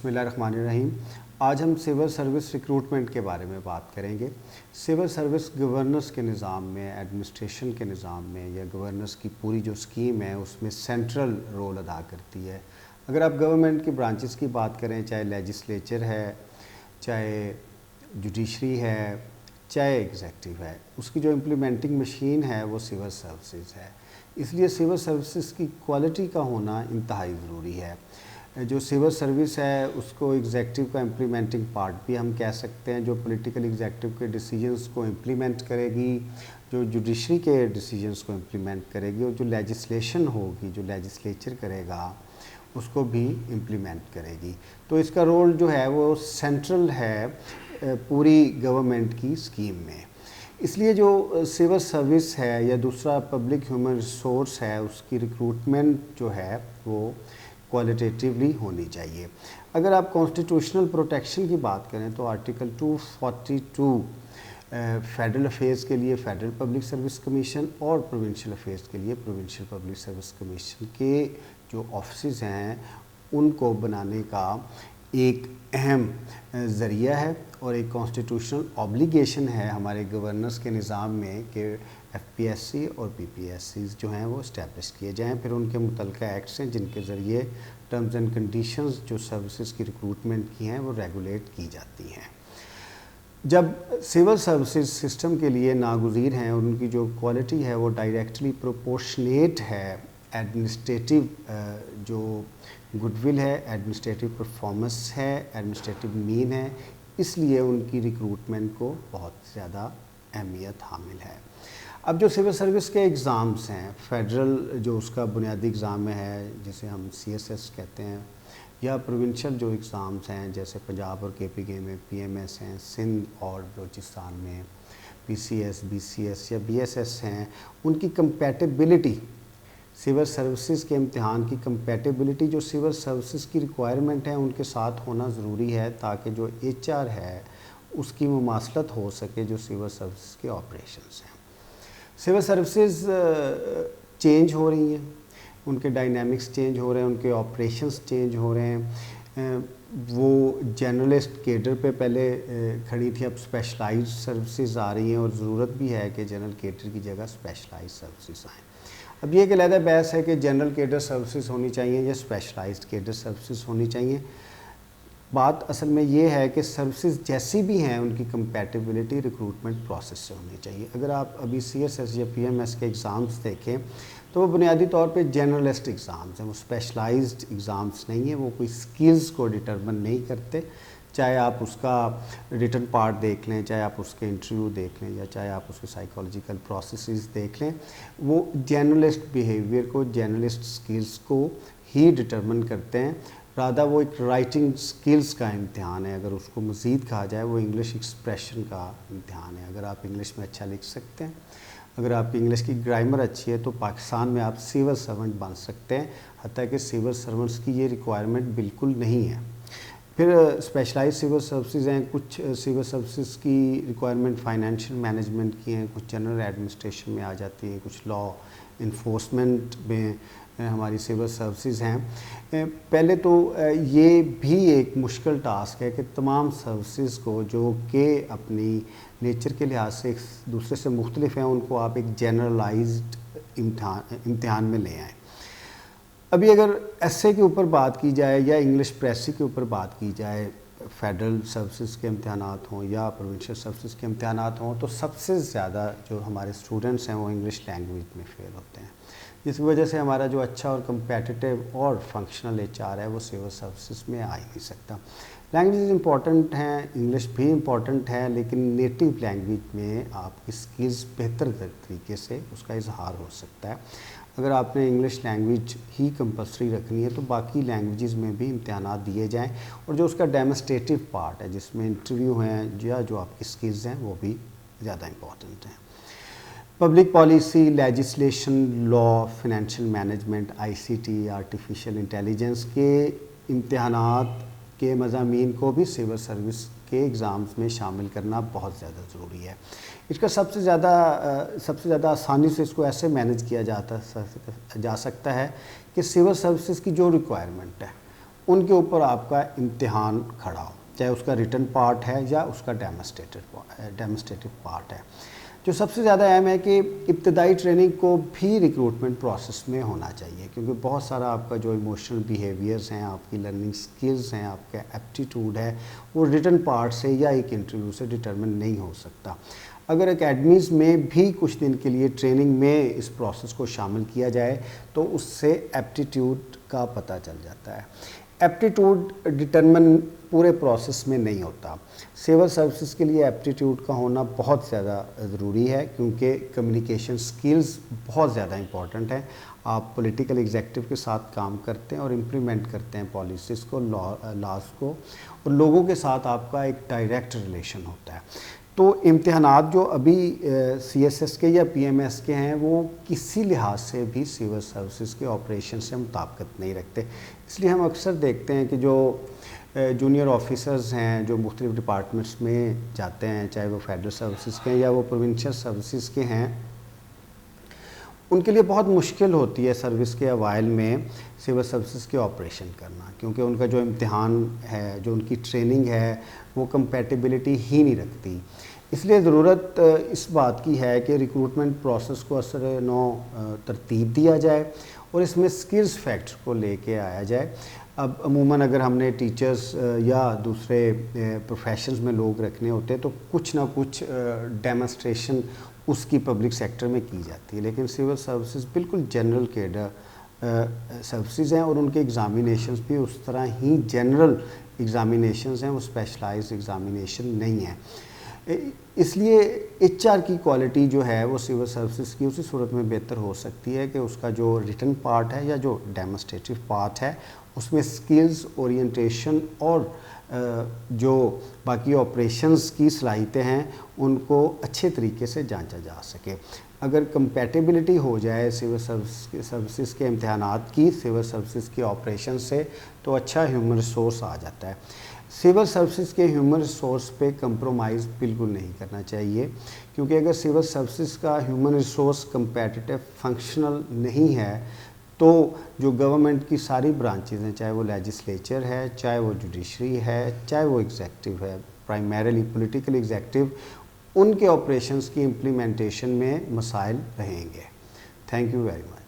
بسم اللہ الرحمن الرحیم۔ آج ہم سول سروس ریکروٹمنٹ کے بارے میں بات کریں گے۔ سول سروس گورننس کے نظام میں، ایڈمنسٹریشن کے نظام میں یا گورننس کی پوری جو اسکیم ہے اس میں سینٹرل رول ادا کرتی ہے۔ اگر آپ گورنمنٹ کی برانچز کی بات کریں، چاہے لیجسلیچر ہے، چاہے جوڈیشری ہے، چاہے ایگزیکٹو ہے، اس کی جو امپلیمنٹنگ مشین ہے وہ سول سروسز ہے۔ اس لیے سول سروسز کی کوالٹی کا ہونا انتہائی ضروری ہے۔ جو سول سروس ہے اس کو ایگزیکٹو کا امپلیمنٹنگ پارٹ بھی ہم کہہ سکتے ہیں، جو پولیٹیکل ایگزیکٹو کے ڈیسیجنز کو امپلیمنٹ کرے گی، جو جوڈیشری کے ڈیسیجنز کو امپلیمنٹ کرے گی، اور جو لیجسلیشن ہوگی، جو لیجسلیچر کرے گا اس کو بھی امپلیمنٹ کرے گی۔ تو اس کا رول جو ہے وہ سینٹرل ہے پوری گورنمنٹ کی اسکیم میں۔ اس لیے جو سول سروس ہے یا دوسرا پبلک ہیومن ریسورس ہے، اس کی ریکروٹمنٹ جو ہے وہ کوالٹیٹیولی ہونی چاہیے۔ اگر آپ کانسٹیٹیوشنل پروٹیکشن کی بات کریں تو آرٹیکل 242 فیڈرل افیئرز کے لیے فیڈرل پبلک سروس کمیشن اور پروونشل افیئرز کے لیے پروونشل پبلک سروس کمیشن کے جو آفسز ہیں ان کو بنانے کا ایک اہم ذریعہ ہے اور ایک کانسٹیٹیوشنل اوبلیگیشن ہے ہمارے گورننس کے نظام میں کہ ایف پی ایس سی اور پی پی ایس سیز جو ہیں وہ اسٹیبلش کیے جائیں، پھر ان کے متعلقہ ایکٹس ہیں جن کے ذریعے ٹرمز اینڈ کنڈیشنز جو سروسز کی ریکروٹمنٹ کی ہیں وہ ریگولیٹ کی جاتی ہیں۔ جب سول سروسز سسٹم کے لیے ناگزیر ہیں اور ان کی جو کوالٹی ہے وہ ڈائریکٹلی پروپورشنیٹ ہے ایڈمنسٹریٹو جو گڈ ول ہے، ایڈمنسٹریٹو پرفارمنس ہے، ایڈمنسٹریٹو مین ہے، اس لیے ان کی ریکروٹمنٹ کو بہت زیادہ اہمیت حامل ہے۔ اب جو سول سروس کے ایگزامز ہیں، فیڈرل جو اس کا بنیادی ایگزام ہے جسے ہم سی ایس ایس کہتے ہیں، یا پروونشل جو ایگزامز ہیں جیسے پنجاب اور کے پی کے میں پی ایم ایس ہیں، سندھ اور بلوچستان میں P C S, B C S یا بی ایس ایس ہیں، ان کی کمپیٹیبلٹی، سول سروسز کے امتحان کی کمپیٹیبلٹی جو سول سروسز کی ریکوائرمنٹ ہے ان کے ساتھ ہونا ضروری ہے تاکہ جو ایچ آر ہے اس کی مماثلت ہو سکے جو سول سروسز کے آپریشنز ہیں۔ سول سروسز چینج ہو رہی ہیں، ان کے ڈائنامکس چینج ہو رہے ہیں، ان کے آپریشنز چینج ہو رہے ہیں۔ وہ جرنلسٹ کیڈر پہ پہلے کھڑی تھی، اب اسپیشلائزڈ سروسز آ رہی ہیں اور ضرورت بھی ہے کہ جنرل کیڈر کی جگہ اسپیشلائزڈ سروسز آئیں۔ اب یہ ایک علیحدہ بحث ہے کہ جنرل کیڈر سروسز ہونی چاہیے یا اسپیشلائزڈ کیڈر سروسز ہونی چاہیے۔ بات اصل میں یہ ہے کہ سروسز جیسی بھی ہیں ان کی کمپیٹیبلٹی ریکروٹمنٹ پروسیس سے ہونی چاہیے۔ اگر آپ ابھی سی ایس ایس یا پی ایم ایس کے ایگزامز دیکھیں تو وہ بنیادی طور پہ جرنلسٹ ایگزامز ہیں، وہ اسپیشلائزڈ ایگزامز نہیں ہیں، وہ کوئی سکلز کو ڈٹرمن نہیں کرتے۔ چاہے آپ اس کا ریٹن پارٹ دیکھ لیں، چاہے آپ اس کے انٹرویو دیکھ لیں، یا چاہے آپ اس کے سائیکالوجیکل پروسیسز دیکھ لیں، وہ جرنلسٹ بیہیویئر کو، جرنلسٹ سکلز کو ہی ڈٹرمن کرتے ہیں۔ رادہ وہ ایک رائٹنگ سکلز کا امتحان ہے، اگر اس کو مزید کہا جائے وہ انگلش ایکسپریشن کا امتحان ہے۔ اگر آپ انگلش میں اچھا لکھ سکتے ہیں، اگر آپ کی انگلش کی گرامر اچھی ہے تو پاکستان میں آپ سول سرونٹ بن سکتے ہیں، حتیٰ کہ سول سرونٹس کی یہ ریکوائرمنٹ بالکل نہیں ہے۔ پھر اسپیشلائز سول سروسز ہیں، کچھ سول سروسز کی ریکوائرمنٹ فائنینشیل مینجمنٹ کی ہیں، کچھ جنرل ایڈمنسٹریشن میں آ جاتی ہیں، کچھ لا انفورسمنٹ میں ہماری سول سروسز ہیں۔ پہلے تو یہ بھی ایک مشکل ٹاسک ہے کہ تمام سروسز کو جو کہ اپنی نیچر کے لحاظ سے ایک دوسرے سے مختلف ہیں ان کو آپ ایک جنرلائزڈ امتحان میں لے آئیں۔ ابھی اگر ایس اے کے اوپر بات کی جائے یا انگلش پریسی کے اوپر بات کی جائے، فیڈرل سروسز کے امتحانات ہوں یا پروونشل سروسز کے امتحانات ہوں، تو سب سے زیادہ جو ہمارے اسٹوڈنٹس ہیں وہ انگلش لینگویج میں فیل ہوتے ہیں، جس کی وجہ سے ہمارا جو اچھا اور کمپیٹیٹیو اور فنکشنل ایچ آر ہے وہ سول سروسز میں آ ہی نہیں سکتا۔ لینگویجز امپورٹنٹ ہیں، انگلش بھی امپورٹنٹ ہے، لیکن نیٹیو لینگویج میں آپ کی سکلز بہتر طریقے سے اس کا اظہار ہو سکتا ہے۔ اگر آپ نے انگلش لینگویج ہی کمپلسری رکھنی ہے تو باقی لینگویجز میں بھی امتحانات دیے جائیں، اور جو اس کا ڈیمونسٹریٹو پارٹ ہے جس میں انٹرویو ہیں یا جو آپ کی سکلز ہیں وہ بھی زیادہ امپورٹنٹ ہیں۔ پبلک پالیسی، لیجسلیشن، لا، فائنینشیل مینجمنٹ، آئی سی ٹی، آرٹیفیشیل انٹیلیجنس کے امتحانات کے مضامین کو بھی سول سروس کے ایگزامز میں شامل کرنا بہت زیادہ ضروری ہے۔ اس کا سب سے زیادہ آسانی سے اس کو ایسے مینیج کیا جا سکتا ہے کہ سول سروسز کی جو ریکوائرمنٹ ہے ان کے اوپر آپ کا امتحان کھڑا ہو، چاہے اس کا ریٹن پارٹ ہے یا اس کا ڈیمونسٹریٹو پارٹ ہے۔ جو سب سے زیادہ اہم ہے کہ ابتدائی ٹریننگ کو بھی ریکروٹمنٹ پروسیس میں ہونا چاہیے، کیونکہ بہت سارا آپ کا جو ایموشنل بیہیویئرز ہیں، آپ کی لرننگ سکلز ہیں، آپ کا ایپٹیٹیوڈ ہے، وہ ریٹن پارٹ سے یا ایک انٹرویو سے ڈٹرمن نہیں ہو سکتا۔ اگر اکیڈمیز میں بھی کچھ دن کے لیے ٹریننگ میں اس پروسیس کو شامل کیا جائے تو اس سے ایپٹیٹیوڈ کا پتہ چل جاتا ہے۔ ایپٹیٹیوڈ ڈٹرمن پورے پروسیس میں نہیں ہوتا۔ سول سروسز کے لیے ایپٹیٹیوڈ کا ہونا بہت زیادہ ضروری ہے، کیونکہ کمیونیکیشن سکلز بہت زیادہ امپورٹنٹ ہیں۔ آپ پولیٹیکل ایگزیکٹو کے ساتھ کام کرتے ہیں اور امپلیمنٹ کرتے ہیں پالیسیز کو، لاز کو، اور لوگوں کے ساتھ آپ کا ایک ڈائریکٹ ریلیشن ہوتا ہے۔ تو امتحانات جو ابھی سی ایس ایس کے یا پی ایم ایس کے ہیں وہ کسی لحاظ سے بھی سول سروسز کے آپریشن سے مطابقت نہیں رکھتے۔ اس لیے ہم اکثر دیکھتے ہیں کہ جو جونیئر آفیسرز ہیں جو مختلف ڈپارٹمنٹس میں جاتے ہیں، چاہے وہ فیڈرل سروسز کے ہیں یا وہ پروونشل سروسز کے ہیں، ان کے لیے بہت مشکل ہوتی ہے سروس کے اوائل میں سول سروسز کے آپریشن کرنا، کیونکہ ان کا جو امتحان ہے، جو ان کی ٹریننگ ہے، وہ کمپیٹیبلٹی ہی نہیں رکھتی۔ اس لیے ضرورت اس بات کی ہے کہ ریکروٹمنٹ پروسیس کو اثر نو ترتیب دیا جائے اور اس میں سکلز فیکٹر کو لے کے آیا جائے۔ اب عموماً اگر ہم نے ٹیچرز یا دوسرے پروفیشنز میں لوگ رکھنے ہوتے تو کچھ نہ کچھ ڈیمونسٹریشن اس کی پبلک سیکٹر میں کی جاتی ہے، لیکن سول سروسز بالکل جنرل کیڈر سروسز ہیں اور ان کے ایگزامینیشنز بھی اس طرح ہی جنرل ایگزامینیشنز ہیں، وہ اسپیشلائزڈ ایگزامینیشن نہیں ہیں۔ اس لیے ایچ آر کی کوالٹی جو ہے وہ سول سروسز کی اسی صورت میں بہتر ہو سکتی ہے کہ اس کا جو ریٹن پارٹ ہے یا جو ڈیمونسٹریٹو پارٹ ہے اس میں سکلز، اورینٹیشن اور جو باقی آپریشنز کی صلاحیتیں ہیں ان کو اچھے طریقے سے جانچا جا سکے۔ اگر کمپیٹیبلٹی ہو جائے سول سروسز کے امتحانات کی سول سروسز کے آپریشن سے تو اچھا ہیومن ریسورس آ جاتا ہے۔ سول سروسز کے ہیومن ریسورس پہ کمپرومائز بالکل نہیں کرنا چاہیے، کیونکہ اگر سول سروسز کا ہیومن ریسورس کمپیٹیٹیو فنکشنل نہیں ہے تو جو گورنمنٹ کی ساری برانچز ہیں، چاہے وہ لیجسلیچر ہے، چاہے وہ جوڈیشری ہے، چاہے وہ ایگزیکٹو ہے، پرائمریلی پولیٹیکل ایگزیکٹو، ان کے آپریشنز کی امپلیمنٹیشن میں مسائل رہیں گے۔ Thank you very much.